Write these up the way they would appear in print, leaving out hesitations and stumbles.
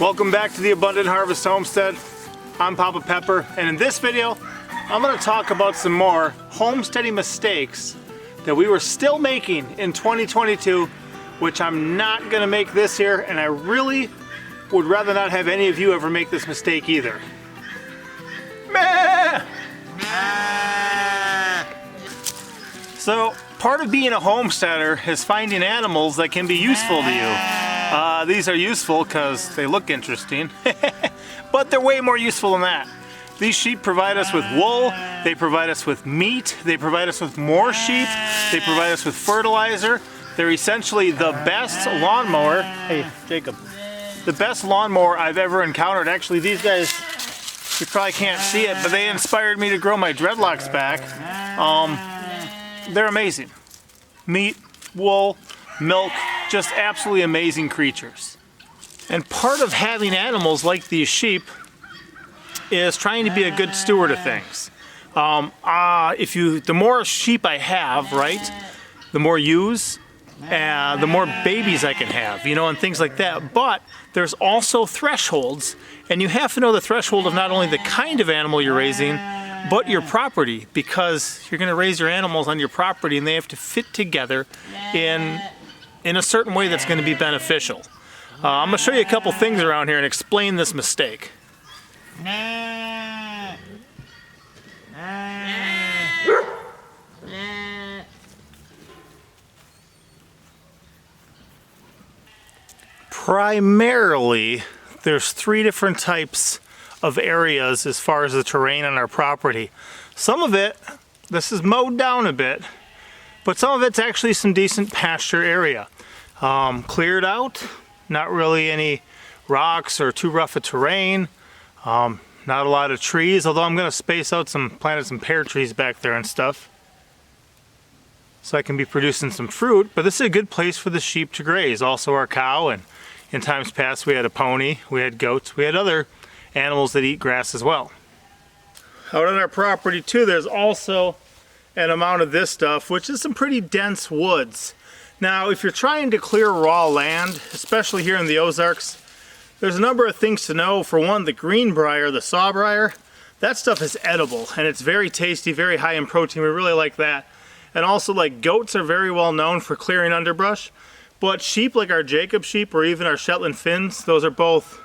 Welcome back to the Abundant Harvest Homestead. I'm Papa Pepper, and in this video I'm going to talk about some more homesteading mistakes that we were still making in 2022, which I'm not going to make this year, and I really would rather not have any of you ever make this mistake either. So part of being a homesteader is finding animals that can be useful to you. These are useful because they look interesting, but they're way more useful than that. These sheep provide us with wool, they provide us with meat, they provide us with more sheep, they provide us with fertilizer. They're essentially the best lawnmower. Hey, Jacob. The best lawnmower I've ever encountered. Actually, these guys, you probably can't see it, but they inspired me to grow my dreadlocks back. They're amazing. Meat, wool, milk, just absolutely amazing creatures. And part of having animals like these sheep is trying to be a good steward of things. The more sheep I have, right, the more ewes, the more babies I can have, you know, and things like that. But there's also thresholds, and you have to know the threshold of not only the kind of animal you're raising, but your property, because you're going to raise your animals on your property and they have to fit together in a certain way that's going to be beneficial. I'm going to show you a couple things around here and explain this mistake. Primarily, there's three different types of areas as far as the terrain on our property. Some of it, this is mowed down a bit, but some of it's actually some decent pasture area. Cleared out, not really any rocks or too rough a terrain, not a lot of trees, although I'm going to space out planted some pear trees back there and stuff, so I can be producing some fruit. But this is a good place for the sheep to graze, also our cow, and in times past we had a pony, we had goats, we had other animals that eat grass as well. Out on our property too, there's also an amount of this stuff, which is some pretty dense woods. Now, if you're trying to clear raw land, especially here in the Ozarks, there's a number of things to know. For one, the greenbrier, the sawbrier, that stuff is edible and it's very tasty, very high in protein. We really like that. And also, like, goats are very well known for clearing underbrush, but sheep like our Jacob sheep or even our Shetland Finns, those are both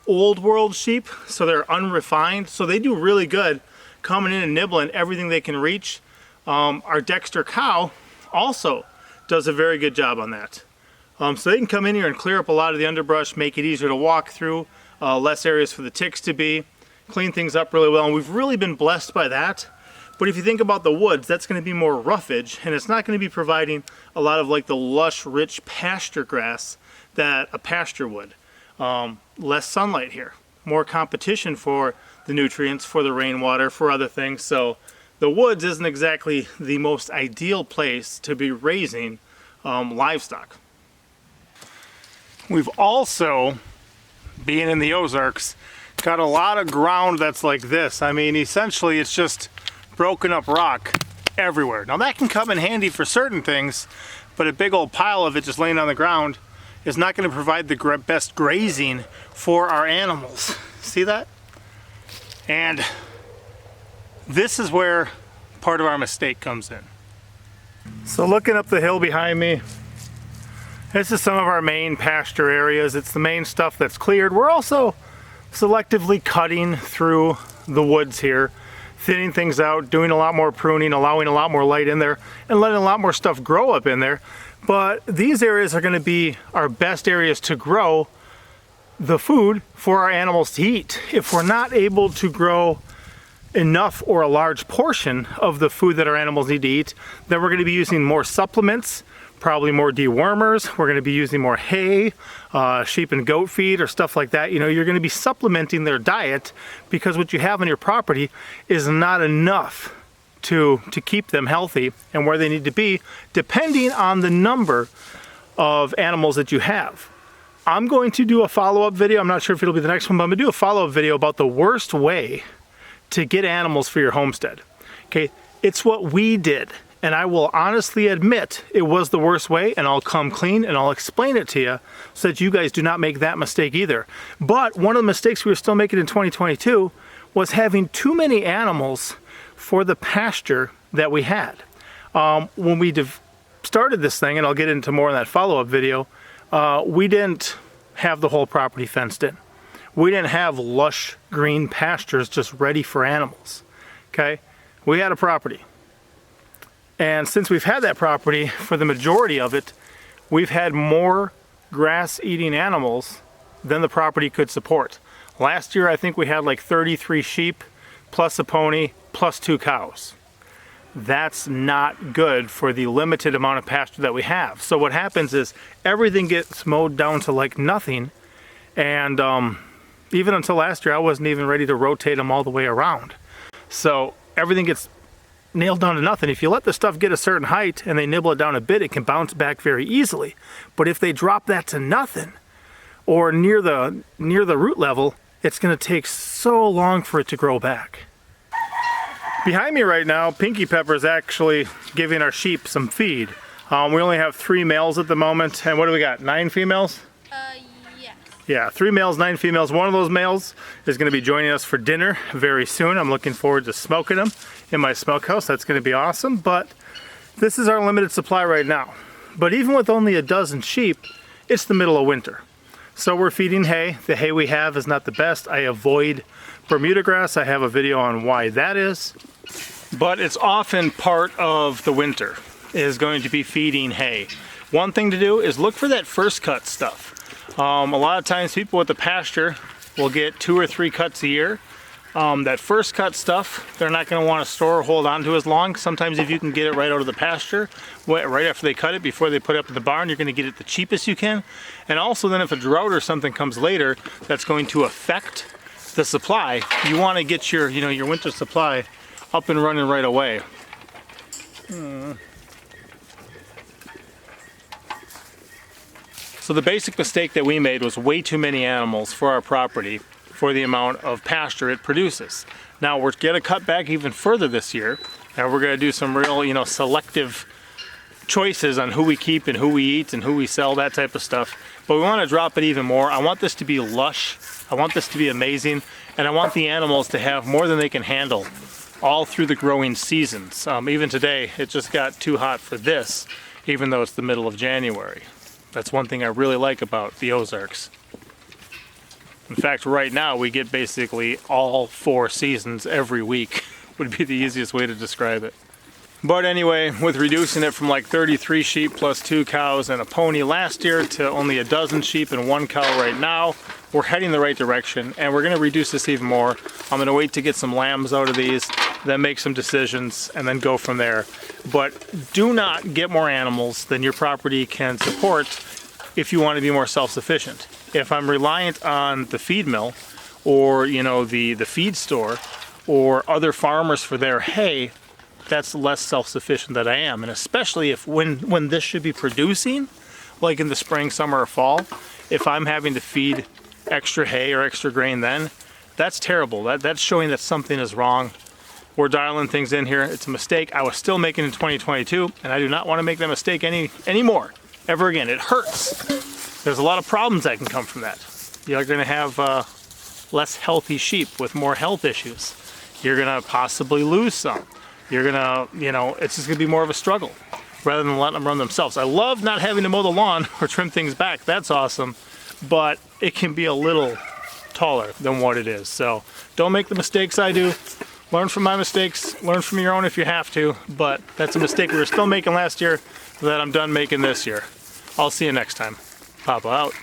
old world sheep, so they're unrefined, so they do really good coming in and nibbling everything they can reach. Our Dexter cow also does a very good job on that. So they can come in here and clear up a lot of the underbrush, make it easier to walk through, less areas for the ticks to be, clean things up really well, and we've really been blessed by that. But if you think about the woods, that's going to be more roughage, and it's not going to be providing a lot of like the lush, rich pasture grass that a pasture would. Less sunlight here, more competition for the nutrients, for the rainwater, for other things. So the woods isn't exactly the most ideal place to be raising livestock. We've also, being in the Ozarks, got a lot of ground that's like this. I mean, essentially it's just broken up rock everywhere. Now that can come in handy for certain things, but a big old pile of it just laying on the ground is not going to provide the best grazing for our animals. See that? And this is where part of our mistake comes in. So looking up the hill behind me, this is some of our main pasture areas. It's the main stuff that's cleared. We're also selectively cutting through the woods here, thinning things out, doing a lot more pruning, allowing a lot more light in there, and letting a lot more stuff grow up in there. But these areas are going to be our best areas to grow the food for our animals to eat. If we're not able to grow enough or a large portion of the food that our animals need to eat, then we're going to be using more supplements, probably more dewormers. We're going to be using more hay, sheep and goat feed or stuff like that. You know, you're going to be supplementing their diet because what you have on your property is not enough to keep them healthy and where they need to be, depending on the number of animals that you have. I'm going to do a follow-up video. I'm not sure if it'll be the next one, but I'm going to do a follow-up video about the worst way to get animals for your homestead. Okay, it's what we did. And I will honestly admit it was the worst way, and I'll come clean and I'll explain it to you so that you guys do not make that mistake either. But one of the mistakes we were still making in 2022 was having too many animals for the pasture that we had. When we started this thing, and I'll get into more in that follow-up video, we didn't have the whole property fenced in. We didn't have lush green pastures just ready for animals, okay? We had a property. And since we've had that property, for the majority of it, we've had more grass-eating animals than the property could support. Last year, I think we had like 33 sheep, plus a pony, plus 2 cows. That's not good for the limited amount of pasture that we have. So what happens is everything gets mowed down to like nothing. And even until last year, I wasn't even ready to rotate them all the way around. So everything gets nailed down to nothing. If you let the stuff get a certain height and they nibble it down a bit, it can bounce back very easily. But if they drop that to nothing or near the root level, it's going to take so long for it to grow back. Behind me right now, Pinky Pepper is actually giving our sheep some feed. We only have 3 males at the moment, and what do we got? 9 females? Yes. Yeah, 3 males, 9 females. One of those males is going to be joining us for dinner very soon. I'm looking forward to smoking them in my smokehouse. That's going to be awesome, but this is our limited supply right now. But even with only a dozen sheep, it's the middle of winter. So we're feeding hay. The hay we have is not the best. I avoid Bermuda grass. I have a video on why that is. But it's often part of the winter is going to be feeding hay. One thing to do is look for that first cut stuff. A lot of times people with the pasture will get 2 or 3 cuts a year. That first cut stuff, they're not going to want to store or hold on to as long. Sometimes if you can get it right out of the pasture, right after they cut it, before they put it up in the barn, you're going to get it the cheapest you can. And also then if a drought or something comes later that's going to affect the supply, you want to get your, your winter supply up and running right away. So the basic mistake that we made was way too many animals for our property for the amount of pasture it produces. Now we're going to cut back even further this year, and we're going to do some real, selective choices on who we keep and who we eat and who we sell, that type of stuff. But we want to drop it even more. I want this to be lush. I want this to be amazing, and I want the animals to have more than they can handle all through the growing seasons. Even today, it just got too hot for this, even though it's the middle of January. That's one thing I really like about the Ozarks. In fact, right now we get basically all 4 seasons every week, would be the easiest way to describe it. But anyway, with reducing it from like 33 sheep plus 2 cows and a pony last year to only a dozen sheep and 1 cow right now, we're heading the right direction, and we're going to reduce this even more. I'm going to wait to get some lambs out of these, then make some decisions, and then go from there. But do not get more animals than your property can support if you want to be more self-sufficient. If I'm reliant on the feed mill or the feed store or other farmers for their hay, that's less self-sufficient than I am. And especially if when this should be producing, like in the spring, summer, or fall, if I'm having to feed extra hay or extra grain, then that's terrible. That's showing that something is wrong. We're dialing things in here. It's a mistake I was still making in 2022, and I do not want to make that mistake anymore ever again. It hurts. There's a lot of problems that can come from that. You're going to have less healthy sheep with more health issues. You're going to possibly lose some. You're going to, it's just going to be more of a struggle rather than letting them run themselves. I love not having to mow the lawn or trim things back. That's awesome. But it can be a little taller than what it is. So don't make the mistakes I do. Learn from my mistakes. Learn from your own if you have to. But that's a mistake we were still making last year that I'm done making this year. I'll see you next time. Papa out.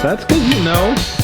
That's because you know.